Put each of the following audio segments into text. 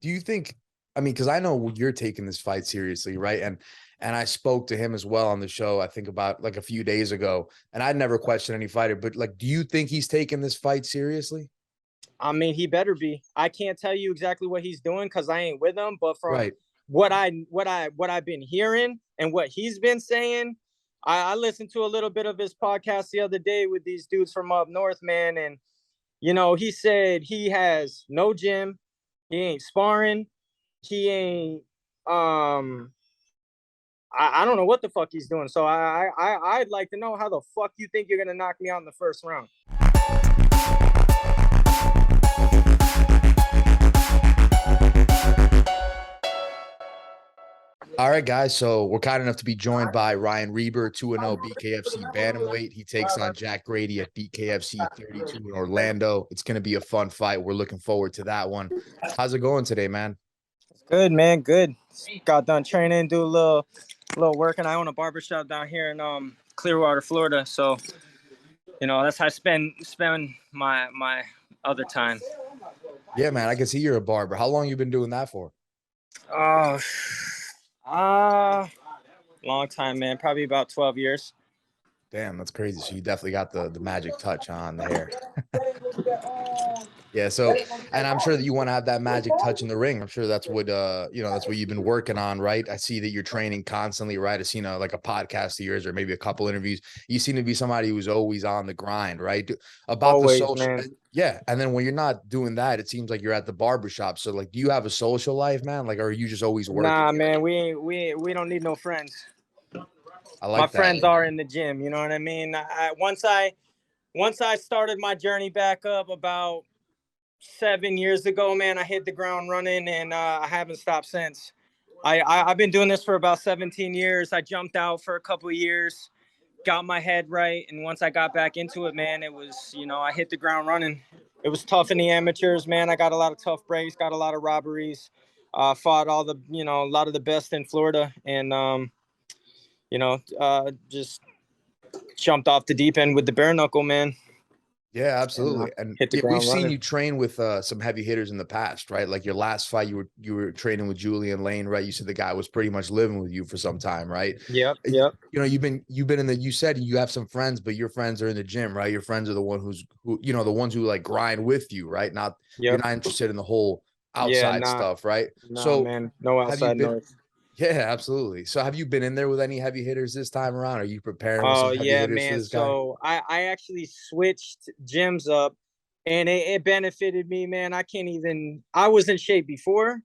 do you think, I mean, because I know you're taking this fight seriously, right? And I spoke to him as well on the show, I think about like a few days ago, and I'd never questioned any fighter, but like, do you think he's taking this fight seriously? I mean, he better be. I can't tell you exactly what he's doing because I ain't with him, but from Right. what I've been hearing and what he's been saying, I listened to a little bit of his podcast the other day with these dudes from up north, man, and he said he has no gym, he ain't sparring, he ain't I don't know what the fuck he's doing. So I'd like to know how the fuck you think you're gonna knock me out in the first round. All right, guys. So we're kind enough to be joined by Ryan Reber, 2-0 BKFC Bantamweight. He takes on Jack Grady at BKFC 32 in Orlando. It's going to be a fun fight. We're looking forward to that one. How's it going today, man? Good, man. Good. Got done training, do a little work, and I own a barbershop down here in Clearwater, Florida. So, that's how I spend my other time. Yeah, man. I can see you're a barber. How long you been doing that for? Oh, long time, man. Probably about 12 years. Damn, that's crazy. So you definitely got the magic touch on the hair. Yeah, so, and I'm sure that you want to have that magic touch in the ring. I'm sure that's what that's what you've been working on, right? I see that you're training constantly, right? I've seen like a podcast of yours or maybe a couple interviews. You seem to be somebody who's always on the grind, right? About Always, the social, man. yeah. And then when you're not doing that, it seems like you're at the barbershop. So like, do you have a social life, man? Like, or are you just always working? Nah, man. We don't need no friends. I My like that. friends are in the gym. You know what I mean? Once I started my journey back up about 7 years ago, man, I hit the ground running, and I haven't stopped since. I've been doing this for about 17 years. I jumped out for a couple of years, got my head right, and once I got back into it, man, it was, I hit the ground running. It was tough in the amateurs, man. I got a lot of tough breaks, got a lot of robberies, fought a lot of the best in Florida, and just jumped off the deep end with the bare knuckle, man. Yeah, And absolutely. And hit the yeah, we've ground seen running. you train with some heavy hitters in the past, right? Like your last fight, you were training with Julian Lane, right? You said the guy was pretty much living with you for some time, right? Yep, Uh, yep. you've been in the, you said you have some friends, but your friends are in the gym, right? Your friends are the the ones who like grind with you, right? Not, you're Yep. not interested in the whole Yeah, outside stuff, right? nah, So man. No have you outside been, noise. yeah, absolutely. So have you been in there with any heavy hitters this time around? Are you preparing with Oh, some heavy yeah, hitters for man. this guy? So I actually switched gyms up, and it benefited me, man. I was in shape before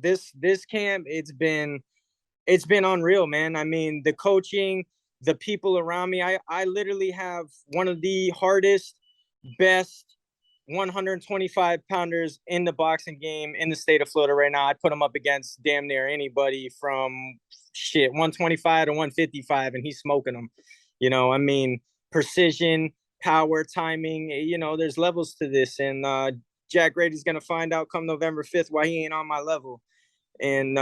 this camp. It's been unreal, man. I mean, the coaching, the people around me. I literally have one of the hardest, best 125 pounders in the boxing game in the state of Florida right now. I put him up against damn near anybody from 125 to 155, and he's smoking them. I mean, precision, power, timing. There's levels to this, and Jack Grady's gonna find out come November 5th why he ain't on my level. And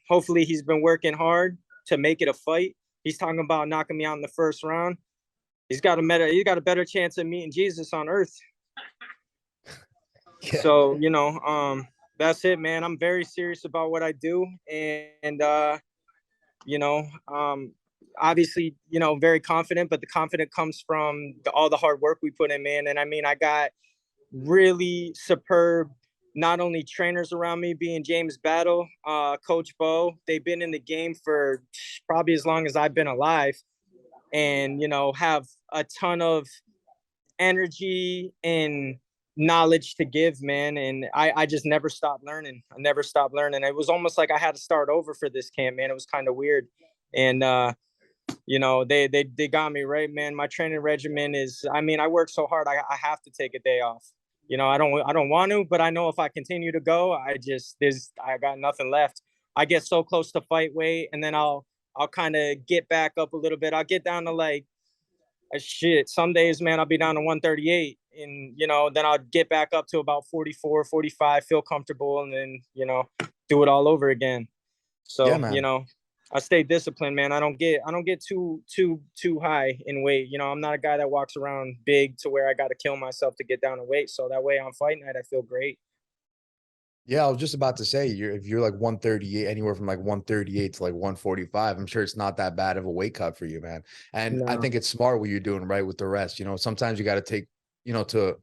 hopefully he's been working hard to make it a fight. He's talking about knocking me out in the first round. He's got a better chance of meeting Jesus on earth. Yeah. So, that's it, man. I'm very serious about what I do. And you know, um, obviously, very confident, but the confidence comes from all the hard work we put in, man. And I mean, I got really superb, not only trainers around me, being James Battle, Coach Bo. They've been in the game for probably as long as I've been alive, and have a ton of energy and knowledge to give, man. And I just never stopped learning. I never stopped learning. It was almost like I had to start over for this camp, man. It was kind of weird. And they got me right, man. My training regimen is, I mean, I work so hard, I have to take a day off. I don't want to, but I know if I continue to go, I got nothing left. I get so close to fight weight, and then I'll kind of get back up a little bit. I'll get down to like shit. Some days, man, I'll be down to 138, and then I'll get back up to about 44, 45, feel comfortable, and then do it all over again. Yeah, So man. I stay disciplined, man. I don't get too high in weight. I'm not a guy that walks around big to where I got to kill myself to get down in weight. So that way on fight night, I feel great. Yeah, I was just about to say if you're like 138, anywhere from like 138 to like 145, I'm sure it's not that bad of a weight cut for you, man. And I No, think it's smart what you're doing, right, with the rest. You know, sometimes you got to take, to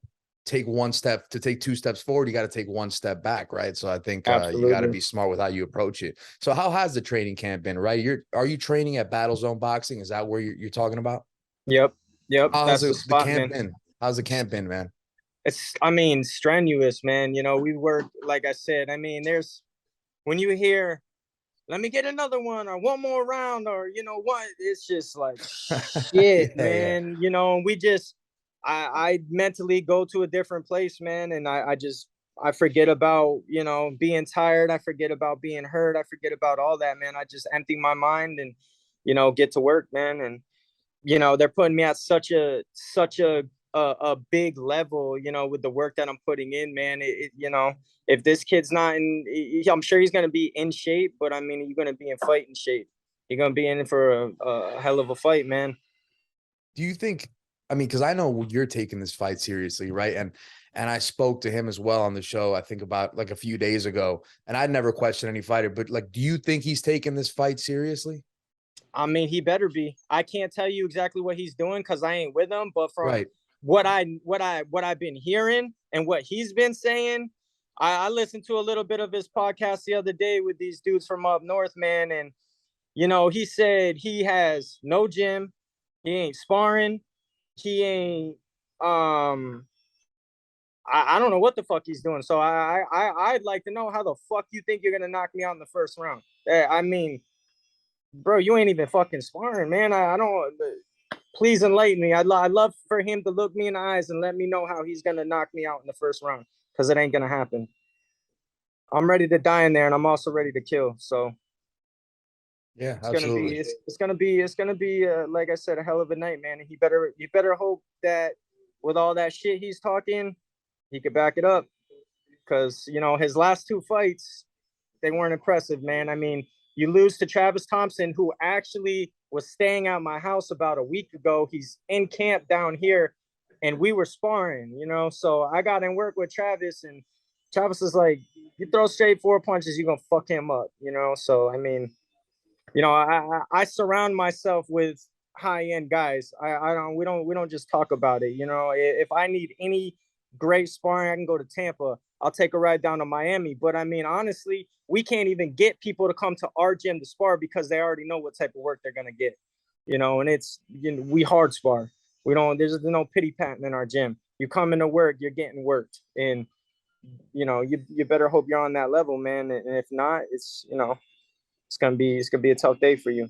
take one step, to take two steps forward, you got to take one step back, right? So I think you got to absolutely. be smart with how you approach it. So how has the training camp been, right? Are you training at Battle Zone Boxing? Is that where you're talking about? Yep, yep. How's That's the the spot, camp man. been? How's the camp been, man? It's, I mean, strenuous, man. You know, we work, like I said. I mean, there's when you hear, "Let me get another one," or "one more round," or what, it's just like shit, Yeah, yeah. man. We just, I mentally go to a different place, man, and I forget about being tired. I forget about being hurt. I forget about all that, man. I just empty my mind and get to work, man. And they're putting me at such a big level, with the work that I'm putting in, man. If this kid's not in, I'm sure he's going to be in shape, but I mean, you're going to be in fighting shape. You're going to be in for a hell of a fight, man. Do you think, I mean, because I know you're taking this fight seriously, right? And I spoke to him as well on the show, I think about like a few days ago, and I'd never questioned any fighter, but like, do you think he's taking this fight seriously? I mean, he better be. I can't tell you exactly what he's doing because I ain't with him, but from Right. what I've been hearing and what he's been saying, I listened to a little bit of his podcast the other day with these dudes from up north, man, and he said he has no gym, he ain't sparring, he ain't I don't know what the fuck he's doing. So I'd like to know how the fuck you think you're gonna knock me out in the first round. I mean, bro, you ain't even fucking sparring, man. I don't. Please enlighten me. I'd love for him to look me in the eyes and let me know how he's gonna knock me out in the first round, because it ain't gonna happen. I'm ready to die in there, and I'm also ready to kill. So Yeah, it's gonna be absolutely. it's gonna be like I said, a hell of a night, man. And he better hope that with all that shit he's talking, he could back it up, because his last two fights, they weren't impressive, man. I mean, you lose to Travis Thompson, who actually was staying at my house about a week ago. He's in camp down here, and we were sparring, So I got in work with Travis, and Travis is like, you throw straight four punches, you're gonna fuck him up, So I mean, I surround myself with high end guys. I don't we don't just talk about it. If I need any great sparring, I can go to Tampa. I'll take a ride down to Miami. But I mean, honestly, we can't even get people to come to our gym to spar because they already know what type of work they're gonna get. And it's we hard spar. We don't. There's no pity patting in our gym. You come into work, you're getting worked, and you better hope you're on that level, man. And if not, it's gonna be a tough day for you.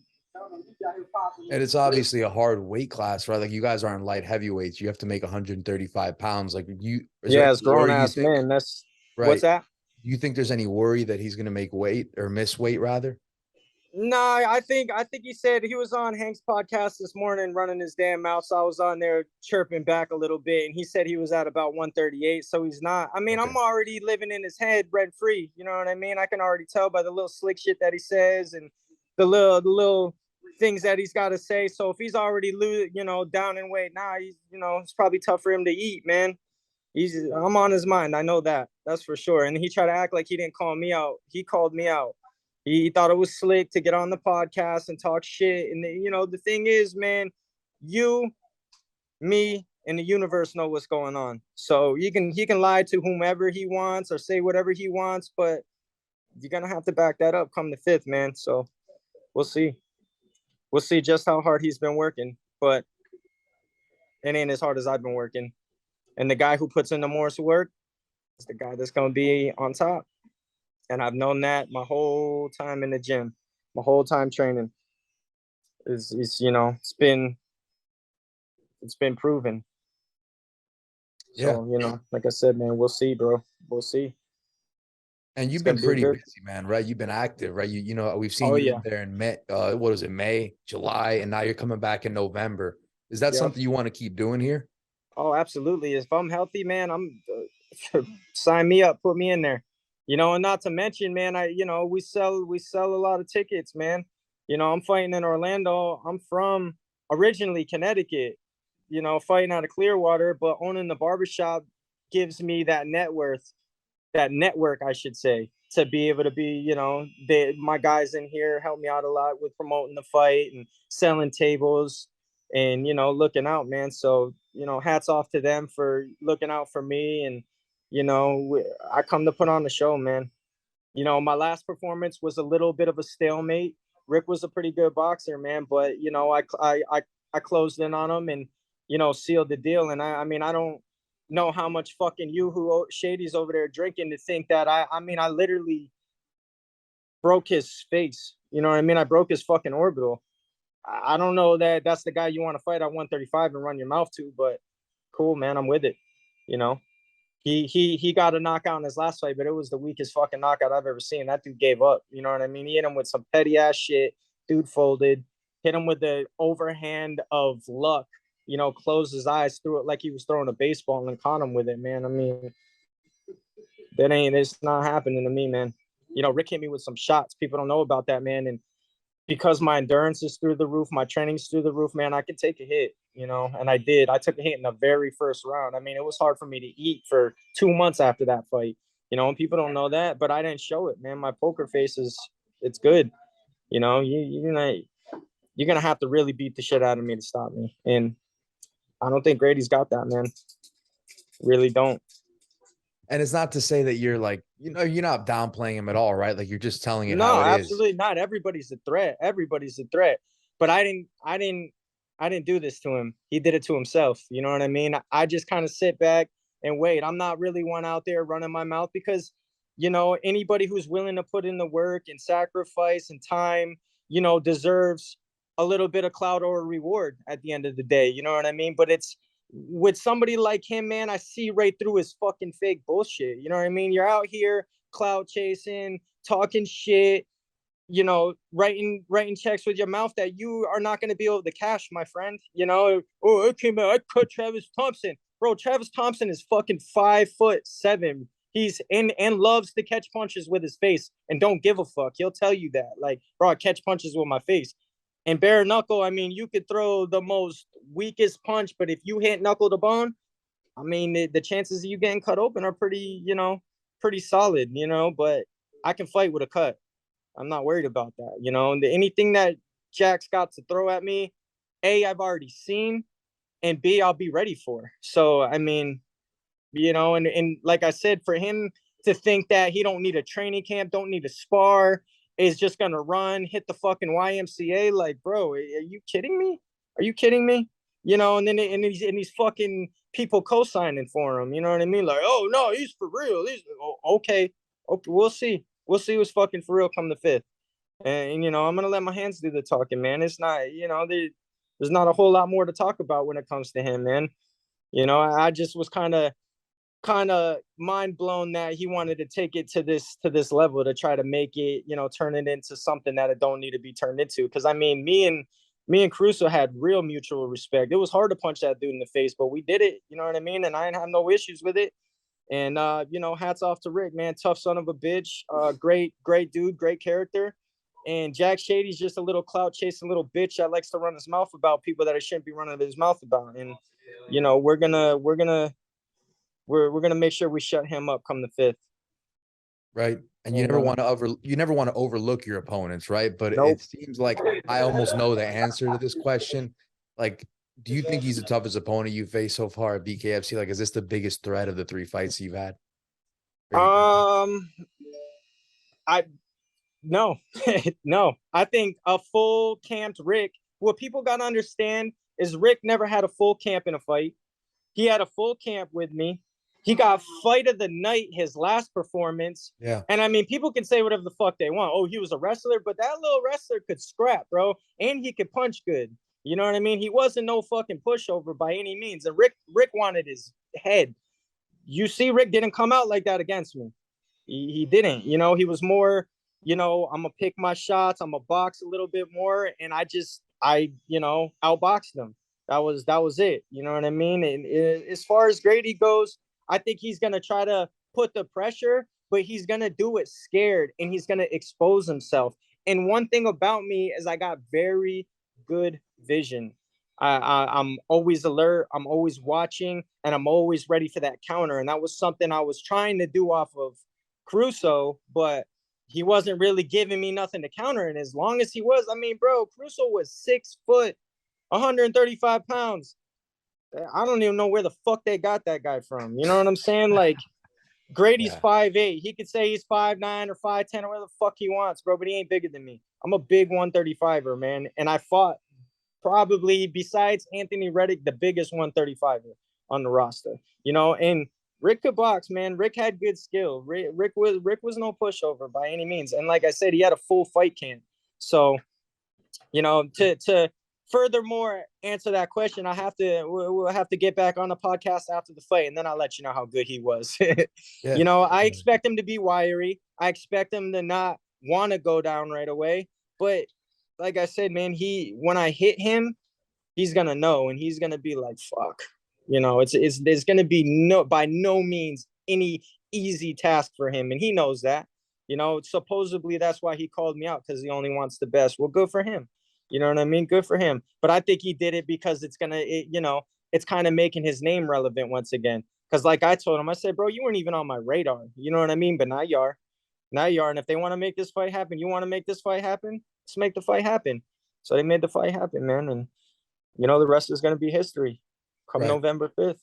And it's obviously a hard weight class, right? Like you guys aren't light heavyweights. You have to make 135 pounds. Like is there Yeah, any it's grown worry you ass think, men. That's what's right? that? Do you think there's any worry that he's going to make weight or miss weight rather? No, I think he said he was on Hank's podcast this morning running his damn mouth. So I was on there chirping back a little bit, and he said he was at about 138. So he's not. I mean, I'm Okay. already living in his head rent free. You know what I mean? I can already tell by the little slick shit that he says and the little things that he's got to say. So if he's already down in weight now, it's probably tough for him to eat, man. I'm on his mind. I know that. That's for sure. And he tried to act like he didn't call me out. He called me out. He thought it was slick to get on the podcast and talk shit. And the thing is, man, you, me, and the universe know what's going on. So he can lie to whomever he wants or say whatever he wants, but you're gonna have to back that up come the fifth, man. So we'll see. We'll see just how hard he's been working, but it ain't as hard as I've been working. And the guy who puts in the most work is the guy that's gonna be on top. And I've known that my whole time in the gym, my whole time training. Is it's been proven. Yeah. So like I said, man, we'll see, bro. We'll see. And It's you've gonna been be pretty good. busy, man, right? You've been active, right? We've seen Oh you in yeah. there in May, what is it, May, July, and now you're coming back in November. Is that Yep. something you want to keep doing here? Oh, absolutely. If I'm healthy, man, I'm sign me up, put me in there. And not to mention, man, we sell a lot of tickets, man. I'm fighting in Orlando. I'm from originally Connecticut. Fighting out of Clearwater, but owning the barbershop gives me that net worth. network, I should say, to be able to be, my guys in here help me out a lot with promoting the fight and selling tables and, looking out, man. So, hats off to them for looking out for me. And, I come to put on the show, man. My last performance was a little bit of a stalemate. Rick was a pretty good boxer, man, but, I closed in on him and, sealed the deal. And I mean, I don't know how much fucking who Shady's over there drinking to think that I literally broke his face. You know what I mean? I broke his fucking orbital. I don't know that that's the guy you want to fight at 135 and run your mouth to, but cool, man. I'm with it. He got a knockout in his last fight, but it was the weakest fucking knockout I've ever seen. That dude gave up. You know what I mean? He hit him with some petty ass shit. Dude folded. Hit him with the overhand of luck. Closed his eyes, threw it like he was throwing a baseball and caught him with it, man. I mean, it's not happening to me, man. Rick hit me with some shots. People don't know about that, man. And because my endurance is through the roof, my training's through the roof, man, I can take a hit, and I did. I took a hit in the very first round. I mean, it was hard for me to eat for 2 months after that fight, and people don't know that, but I didn't show it, man. My poker face it's good. You're gonna have to really beat the shit out of me to stop me. And I don't think Grady's got that, man. Really don't. And it's not to say that you're like, you're not downplaying him at all, right? Like you're just telling it no, how it absolutely is. Not. Everybody's a threat. Everybody's a threat. But I didn't do this to him. He did it to himself. You know what I mean? I just kind of sit back and wait. I'm not really one out there running my mouth because, anybody who's willing to put in the work and sacrifice and time, deserves a little bit of clout or a reward at the end of the day. You know what I mean? But it's with somebody like him, man, I see right through his fucking fake bullshit. You know what I mean? You're out here clout chasing, talking shit, writing checks with your mouth that you are not going to be able to cash, my friend. Oh, I cut Travis Thompson. Bro, Travis Thompson is fucking 5'7". He's and loves to catch punches with his face and don't give a fuck. He'll tell you that. Like, bro, I catch punches with my face. And bare knuckle, I mean, you could throw the most weakest punch, but if you hit knuckle to bone, I mean, the chances of you getting cut open are pretty solid, but I can fight with a cut. I'm not worried about that, and anything that Jack's got to throw at me, A, I've already seen, and B, I'll be ready for. So, I mean, and like I said, for him to think that he don't need a training camp, don't need to spar, is just gonna run, hit the fucking YMCA. Like, bro, are you kidding me? Are you kidding me? And then these fucking people co-signing for him. You know what I mean? Like, oh no, he's for real. Okay. We'll see. We'll see who's fucking for real come the 5th. And I'm gonna let my hands do the talking, man. It's not, there's not a whole lot more to talk about when it comes to him, man. I just was kind of mind blown that he wanted to take it to this level to try to make it, turn it into something that it don't need to be turned into. Because I mean, me and Caruso had real mutual respect. It was hard to punch that dude in the face, but we did it. You know what I mean? And I didn't have no issues with it. And hats off to Rick, man. Tough son of a bitch. Great dude, great character. And Jack Shady's just a little clout chasing little bitch that likes to run his mouth about people that he shouldn't be running his mouth about. And we're gonna make sure we shut him up come the 5th. Right. And you never want to overlook your opponents, right? But Nope. It seems like I almost know the answer to this question. Like, do you think he's the toughest opponent you've faced so far at BKFC? Like, is this the biggest threat of the 3 fights you've had? No. No. I think a full camped Rick, what people got to understand is Rick never had a full camp in a fight. He had a full camp with me. He got fight of the night, his last performance. Yeah. And I mean, people can say whatever the fuck they want. Oh, he was a wrestler, but that little wrestler could scrap, bro. And he could punch good. You know what I mean? He wasn't no fucking pushover by any means. And Rick wanted his head. You see, Rick didn't come out like that against me. He didn't. He was more, I'm going to pick my shots. I'm going to box a little bit more. And I outboxed him. That was it. You know what I mean? And as far as Grady goes, I think he's going to try to put the pressure, but he's going to do it scared and he's going to expose himself. And one thing about me is I got very good vision. I'm always alert. I'm always watching, and I'm always ready for that counter. And that was something I was trying to do off of Caruso, but he wasn't really giving me nothing to counter. And as long as he was, I mean, bro, Caruso was 6 foot, 135 pounds. I don't even know where the fuck they got that guy from. You know what I'm saying? Like, Grady's Yeah. 5'8". He could say he's 5'9" or 5'10" or whatever the fuck he wants, bro, but he ain't bigger than me. I'm a big 135er, man. And I fought probably, besides Anthony Reddick, the biggest 135er on the roster. You know, and Rick could box, man. Rick had good skill. Rick was no pushover by any means. And like I said, he had a full fight camp. So, you know, to furthermore answer that question, we'll have to get back on the podcast after the fight, and then I'll let you know how good he was. Yeah. You know, I expect him to be wiry. I expect him to not want to go down right away. But like I said, man, when I hit him, he's gonna know, and he's gonna be like, fuck. You know, there's gonna be by no means any easy task for him, and he knows that. You know, supposedly that's why he called me out, because he only wants the best. Well, good for him. You know what I mean? Good for him. But I think he did it because it's kind of making his name relevant once again. Because like I told him, I said, bro, you weren't even on my radar. You know what I mean? But now you are. Now you are. And if they want to make this fight happen, you want to make this fight happen, let's make the fight happen. So they made the fight happen, man. And, you know, the rest is going to be history come Right. November 5th.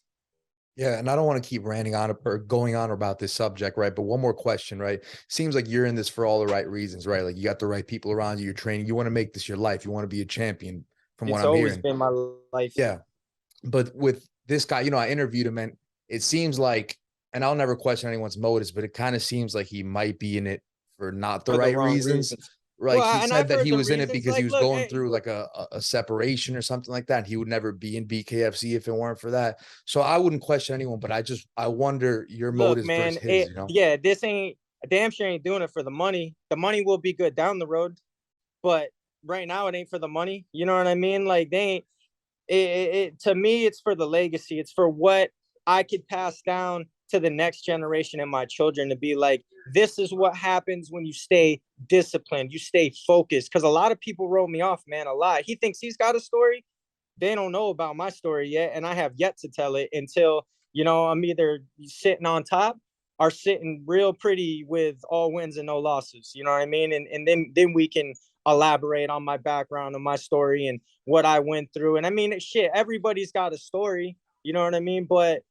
Yeah, and I don't want to keep ranting on or going on about this subject, right? But one more question, right? Seems like you're in this for all the right reasons, right? Like you got the right people around you, you're training, you want to make this your life, you want to be a champion, from what It's I'm always hearing. been my life. Yeah. But with this guy, you know, I interviewed him, and it seems like, and I'll never question anyone's motives, but it kind of seems like he might be in it for not the For the right wrong reasons. reasons. Like Well, he and said I've that heard he the was in it reasons. because he Like, was look, going hey, through like a separation or something like that. He would never be in BKFC if it weren't for that. So I wouldn't question anyone, but I wonder your look, motives versus man, his, you know? this ain't damn sure ain't doing it for the money. The money will be good down the road, but right now it ain't for the money. You know what I mean? Like they ain't. To me, it's for the legacy. It's for what I could pass down to the next generation and my children, to be like, this is what happens when you stay disciplined, you stay focused. Because a lot of people wrote me off, man, a lot. He thinks he's got a story. They don't know about my story yet, and I have yet to tell it until, you know, I'm either sitting on top or sitting real pretty with all wins and no losses. You know what I mean? And then we can elaborate on my background and my story and what I went through. And I mean, shit, everybody's got a story. You know what I mean? But,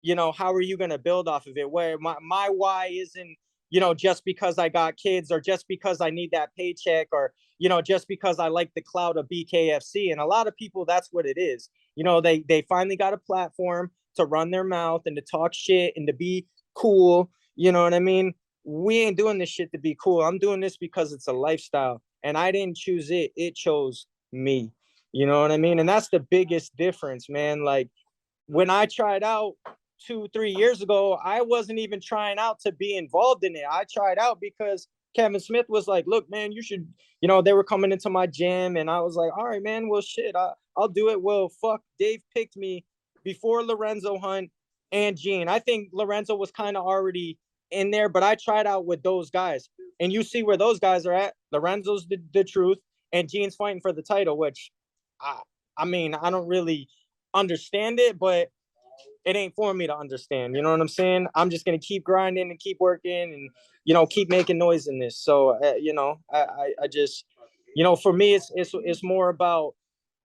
you know, how are you going to build off of it? Where my why isn't, you know, just because I got kids, or just because I need that paycheck, or, you know, just because I like the clout of BKFC. And a lot of people, that's what it is. You know, they finally got a platform to run their mouth and to talk shit and to be cool. You know what I mean? We ain't doing this shit to be cool. I'm doing this because it's a lifestyle, and I didn't choose it. It chose me. You know what I mean? And that's the biggest difference, man. Like when I tried out 2-3 years ago, I wasn't even trying out to be involved in it. I tried out because Kevin Smith was like, look, man, you should, you know, they were coming into my gym, and I was like, all right, man, well, shit, I'll do it. Well, fuck, Dave picked me before Lorenzo Hunt and Gene. I think Lorenzo was kind of already in there, but I tried out with those guys, and you see where those guys are at. Lorenzo's the truth, and Gene's fighting for the title, which I mean, I don't really understand it, but it ain't for me to understand. You know what I'm saying? I'm just gonna keep grinding and keep working, and, you know, keep making noise in this. So you know, I just, you know, for me, it's more about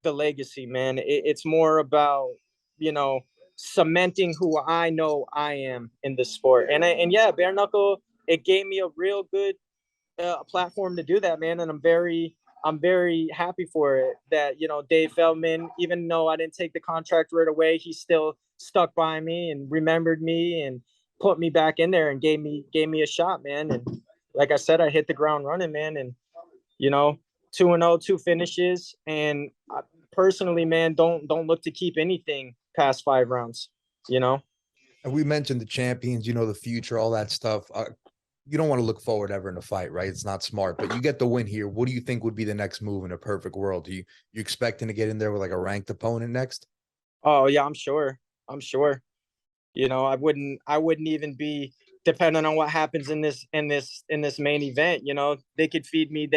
the legacy, man. It's more about, you know, cementing who I know I am in the sport. And yeah, bare knuckle, it gave me a real good platform to do that, man. And I'm very happy for it that, you know, Dave Feldman, even though I didn't take the contract right away, he still stuck by me and remembered me and put me back in there and gave me a shot, man. And like I said, I hit the ground running, man. And, you know, 2-0, 2 finishes. And I, personally, man, don't look to keep anything past 5 rounds, you know? And we mentioned the champions, you know, the future, all that stuff. You don't want to look forward ever in a fight, right? It's not smart, but you get the win here. What do you think would be the next move in a perfect world? You expecting to get in there with like a ranked opponent next? Oh yeah, I'm sure. I'm sure. You know, I wouldn't even be, depending on what happens in this main event. You know, they could feed me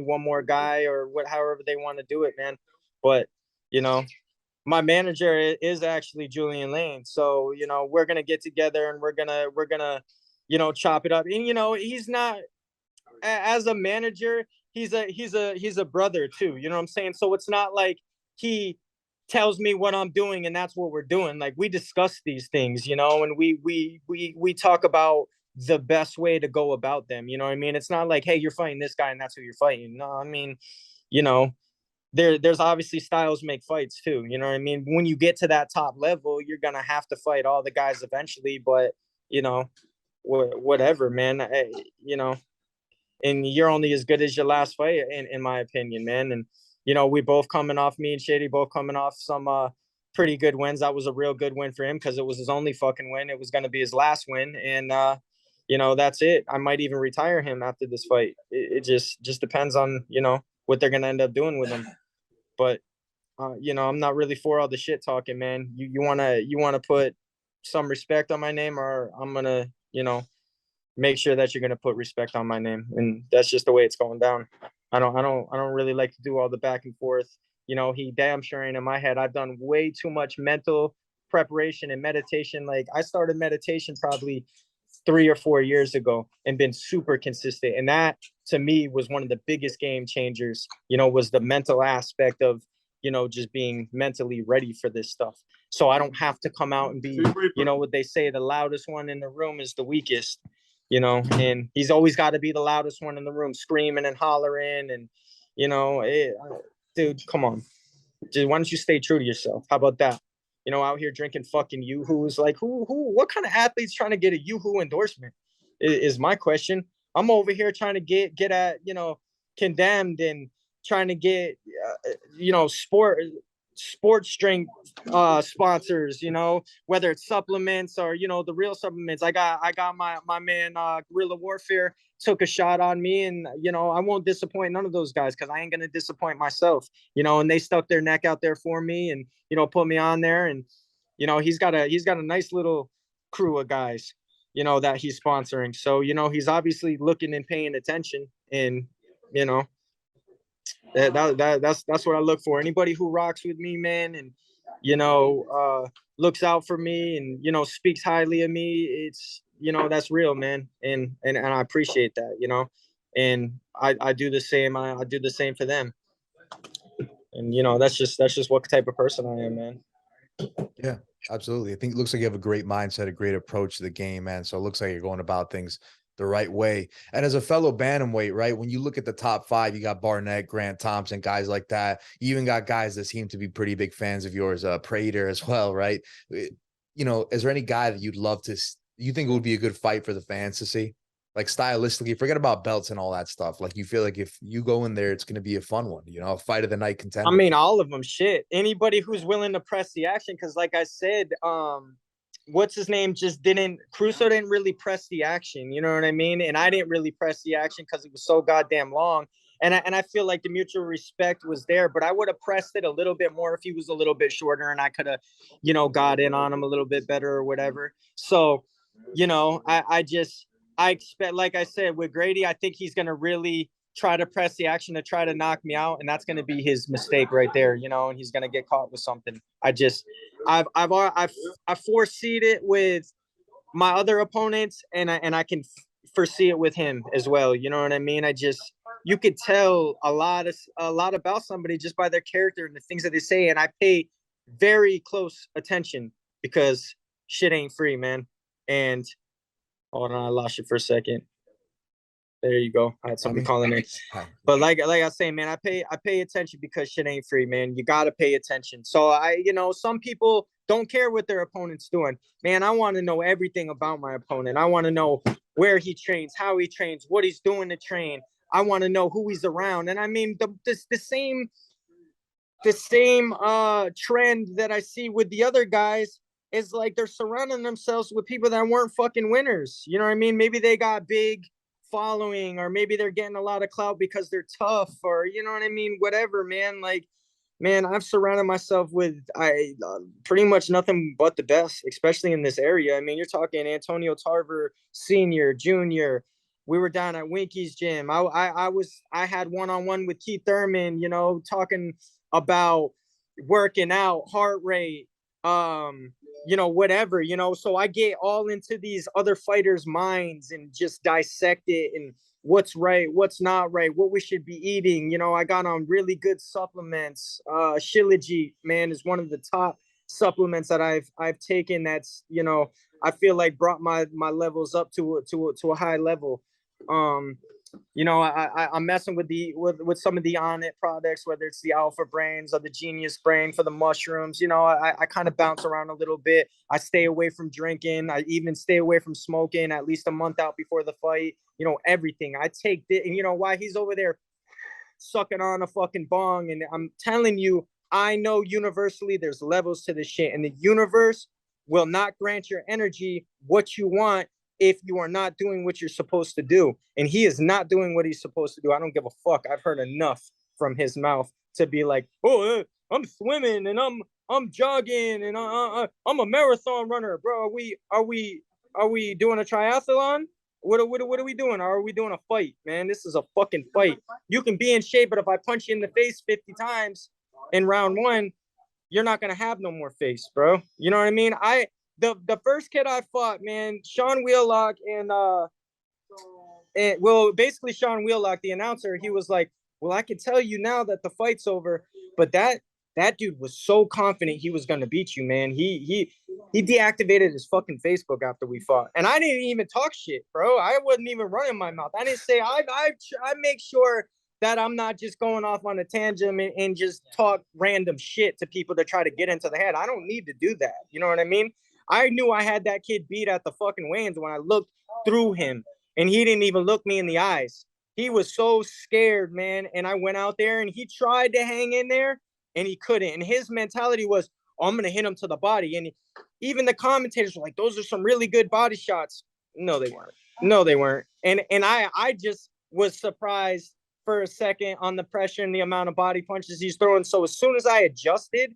one more guy, or what, however they want to do it, man. But, you know, my manager is actually Julian Lane. So, you know, we're gonna get together and we're gonna, you know, chop it up. And you know, he's not, as a manager, he's a brother too. You know what I'm saying? So it's not like he tells me what I'm doing and that's what we're doing. Like, we discuss these things, you know, and we talk about the best way to go about them. You know what I mean? It's not like, hey, you're fighting this guy and that's who you're fighting. No, I mean, you know, there's obviously styles make fights too. You know what I mean? When you get to that top level, you're gonna have to fight all the guys eventually. But you know, whatever, man. You know, and you're only as good as your last fight, in my opinion, man. And you know, we both coming off, me and Shady both coming off some pretty good wins. That was a real good win for him because it was his only fucking win. It was gonna be his last win, and you know, that's it. I might even retire him after this fight. It just depends on, you know, what they're gonna end up doing with him. But you know, I'm not really for all the shit talking, man. You wanna put some respect on my name, or I'm gonna, you know, make sure that you're gonna put respect on my name, and that's just the way it's going down. I don't really like to do all the back and forth. You know, he damn sure ain't in my head. I've done way too much mental preparation and meditation. Like, I started meditation probably 3 or 4 years ago and been super consistent. And that to me was one of the biggest game changers, you know, was the mental aspect of, you know, just being mentally ready for this stuff. So I don't have to come out and be, you know, what they say, the loudest one in the room is the weakest, you know, and he's always got to be the loudest one in the room, screaming and hollering. And, you know, dude, come on. Why don't you stay true to yourself? How about that? You know, out here drinking fucking Yoo-Hoos. Like, what kind of athlete's trying to get a Yoo-Hoo endorsement is my question. I'm over here trying to get at, you know, Condemned and trying to get, you know, sports drink sponsors, you know, whether it's supplements or, you know, the real supplements. I got my man Guerrilla Warfare took a shot on me, and you know, I won't disappoint none of those guys because I ain't gonna disappoint myself, you know. And they stuck their neck out there for me and, you know, put me on there. And you know, he's got a nice little crew of guys, you know, that he's sponsoring. So, you know, he's obviously looking and paying attention. And you know, that's what I look for. Anybody who rocks with me, man, and you know, looks out for me and, you know, speaks highly of me, it's, you know, that's real, man. And I appreciate that, you know. And I do the same. I do the same for them. And you know, that's just what type of person I am, man. Yeah, absolutely. I think it looks like you have a great mindset, a great approach to the game, man. So it looks like you're going about things the right way. And as a fellow bantamweight, right, when you look at the top five, you got Barnett, Grant Thompson, guys like that. You even got guys that seem to be pretty big fans of yours, Prater as well, right? You know, is there any guy that you'd love to, you think it would be a good fight for the fans to see? Like, stylistically, forget about belts and all that stuff. Like, you feel like if you go in there, it's going to be a fun one, you know, a fight of the night contender. I mean, all of them, shit. Anybody who's willing to press the action, because like I said, what's his name Crusoe didn't really press the action, you know what I mean? And I didn't really press the action because it was so goddamn long. And I feel like the mutual respect was there, but I would have pressed it a little bit more if he was a little bit shorter and I could have, you know, got in on him a little bit better or whatever. So, you know, I expect, like I said, with Grady, I think he's going to really try to press the action to try to knock me out. And that's going to be his mistake right there, you know, and he's going to get caught with something. I've foreseed it with my other opponents, and I can foresee it with him as well. You know what I mean? You could tell a lot about somebody just by their character and the things that they say. And I pay very close attention because shit ain't free, man. And hold on, I lost you for a second. There you go. I had somebody calling in. But like I say, man, I pay attention because shit ain't free, man. You gotta pay attention. So you know, some people don't care what their opponent's doing. Man, I want to know everything about my opponent. I want to know where he trains, how he trains, what he's doing to train. I want to know who he's around. And I mean, the same trend that I see with the other guys is like they're surrounding themselves with people that weren't fucking winners. You know what I mean? Maybe they got big following, or maybe they're getting a lot of clout because they're tough, or you know what I mean, whatever, man. Like, man, I've surrounded myself with pretty much nothing but the best, especially in this area. I mean, you're talking Antonio Tarver Senior, Junior. We were down at Winky's gym. I had one-on-one with Keith Thurman, you know, talking about working out, heart rate, whatever, so I get all into these other fighters' minds and just dissect it and what's right, what's not right, what we should be eating. I got on really good supplements. Shilajit, man, is one of the top supplements that I've taken. That's, I feel like brought my levels up to a high level. I'm messing with some of the On It products, whether it's the Alpha Brains or the Genius Brain for the mushrooms. I kind of bounce around a little bit. I stay away from drinking. I even stay away from smoking at least a month out before the fight. Everything. I take it, and why he's over there sucking on a fucking bong. And I'm telling you, I know universally there's levels to this shit, and the universe will not grant your energy what you want if you are not doing what you're supposed to do. And he is not doing what he's supposed to do. I don't give a fuck. I've heard enough from his mouth to be like, oh, I'm swimming and I'm jogging and I'm a marathon runner, bro. Are we doing a triathlon? What are we doing? Or are we doing a fight, man? This is a fucking fight. You can be in shape, but if I punch you in the face 50 times in round one, you're not gonna have no more face, bro. You know what I mean? The first kid I fought, man, Sean Wheelock basically Sean Wheelock, the announcer, he was like, well, I can tell you now that the fight's over, but that dude was so confident he was gonna beat you, man. He deactivated his fucking Facebook after we fought, and I didn't even talk shit, bro. I wasn't even running my mouth. I didn't say I make sure that I'm not just going off on a tangent and just talk random shit to people to try to get into the head. I don't need to do that. You know what I mean? I knew I had that kid beat at the fucking weigh-ins when I looked through him, and he didn't even look me in the eyes. He was so scared, man. And I went out there and he tried to hang in there and he couldn't. And his mentality was, oh, I'm going to hit him to the body. And even the commentators were like, those are some really good body shots. No, they weren't. No, they weren't. And I just was surprised for a second on the pressure and the amount of body punches he's throwing. So as soon as I adjusted,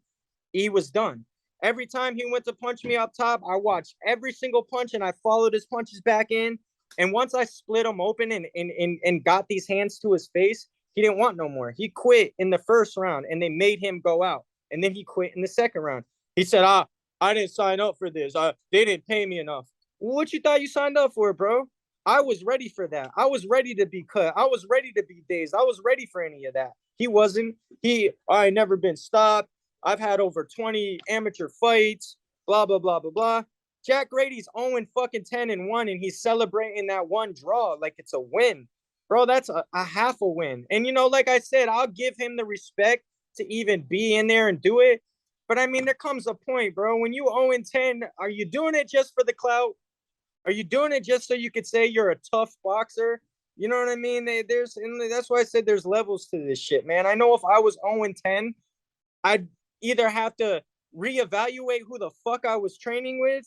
he was done. Every time he went to punch me up top, I watched every single punch and I followed his punches back in. And once I split him open and got these hands to his face, he didn't want no more. He quit in the first round and they made him go out. And then he quit in the second round. He said, I didn't sign up for this. They didn't pay me enough. Well, what you thought you signed up for, bro? I was ready for that. I was ready to be cut. I was ready to be dazed. I was ready for any of that. He wasn't. I never been stopped. I've had over 20 amateur fights, blah, blah, blah, blah, blah. Jack Grady's 0-10-1, and he's celebrating that one draw like it's a win. Bro, that's a half a win. And, like I said, I'll give him the respect to even be in there and do it. But, I mean, there comes a point, bro. When you 0-10, are you doing it just for the clout? Are you doing it just so you could say you're a tough boxer? You know what I mean? That's why I said there's levels to this shit, man. I know if I was 0-10, I'd either have to reevaluate who the fuck I was training with,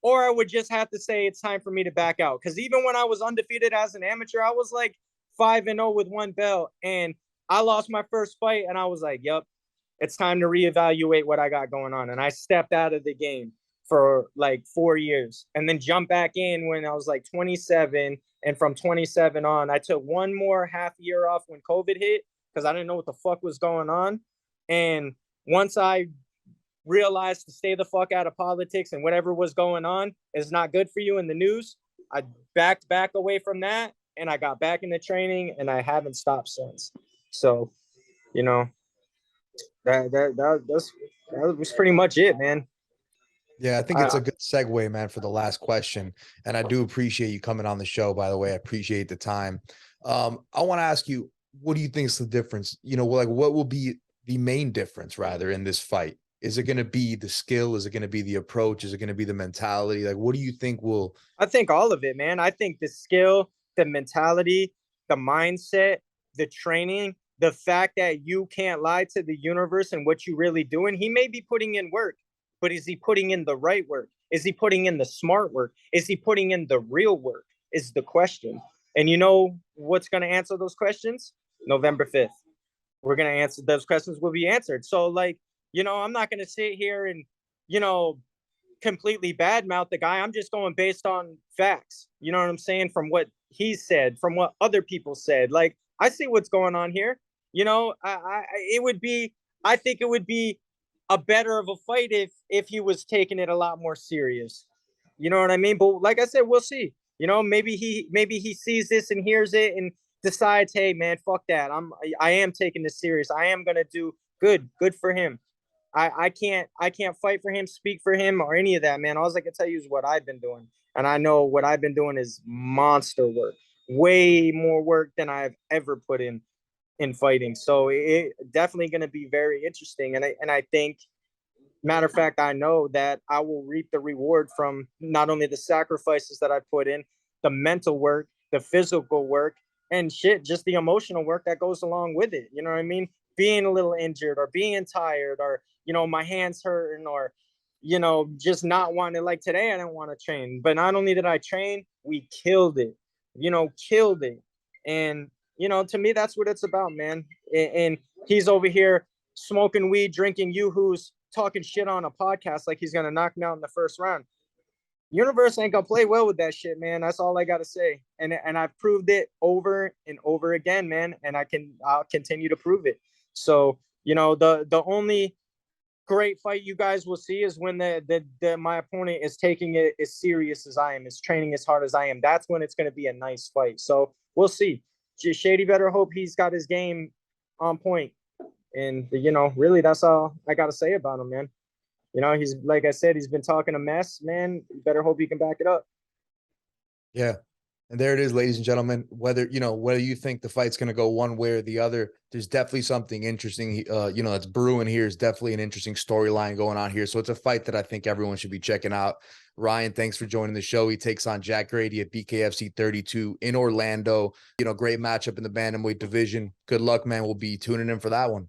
or I would just have to say it's time for me to back out. Because even when I was undefeated as an amateur, I was like 5-0 with one belt. And I lost my first fight, and I was like, yep, it's time to reevaluate what I got going on. And I stepped out of the game for like 4 years and then jumped back in when I was like 27. And from 27 on, I took one more half year off when COVID hit because I didn't know what the fuck was going on. And once I realized to stay the fuck out of politics and whatever was going on is not good for you in the news, I backed back away from that and I got back into training and I haven't stopped since. So, that was pretty much it, man. Yeah, I think it's a good segue, man, for the last question. And I do appreciate you coming on the show, by the way. I appreciate the time. I want to ask you, what do you think is the difference? What will be the main difference, rather, in this fight? Is it going to be the skill? Is it going to be the approach? Is it going to be the mentality? Like, what do you think will... I think all of it, man. I think the skill, the mentality, the mindset, the training, the fact that you can't lie to the universe and what you really doing. He may be putting in work, but is he putting in the right work? Is he putting in the smart work? Is he putting in the real work is the question. And you know what's going to answer those questions? November 5th. We're going to answer those questions will be answered. So like, I'm not going to sit here and, completely badmouth the guy. I'm just going based on facts. You know what I'm saying? From what he said, from what other people said. Like, I see what's going on here. I think it would be a better of a fight if he was taking it a lot more serious. You know what I mean? But like I said, we'll see. You know, maybe he sees this and hears it and decides, hey man, fuck that. I am taking this serious. I am gonna do good. Good for him. I can't fight for him, speak for him, or any of that, man. All I can tell you is what I've been doing. And I know what I've been doing is monster work. Way more work than I've ever put in fighting. So it definitely going to be very interesting. And I think, matter of fact, I know that I will reap the reward from not only the sacrifices that I put in, the mental work, the physical work, and shit, just the emotional work that goes along with it. You know what I mean? Being a little injured or being tired or, you know, my hands hurting or, you know, just not wanting, like today, I didn't want to train. But not only did I train, we killed it, you know, killed it. And, you know, to me, that's what it's about, man. And he's over here smoking weed, drinking yoo-hoos, talking shit on a podcast like he's gonna knock me out in the first round. Universe ain't gonna play well with that shit, man. That's all I gotta say. And I've proved it over and over again, man. And I'll continue to prove it. So, you know, the only great fight you guys will see is when my opponent is taking it as serious as I am, is training as hard as I am. That's when it's gonna be a nice fight. So we'll see. Shady better hope he's got his game on point. And, you know, really, that's all I got to say about him, man. You know, he's, like I said, he's been talking a mess, man. You better hope he can back it up. Yeah. And there it is, ladies and gentlemen. Whether you think the fight's going to go one way or the other, there's definitely something interesting, you know, that's brewing here. Is definitely an interesting storyline going on here. So it's a fight that I think everyone should be checking out. Ryan, thanks for joining the show. He takes on Jack Grady at BKFC 32 in Orlando. You know, great matchup in the bantamweight division. Good luck, man. We'll be tuning in for that one.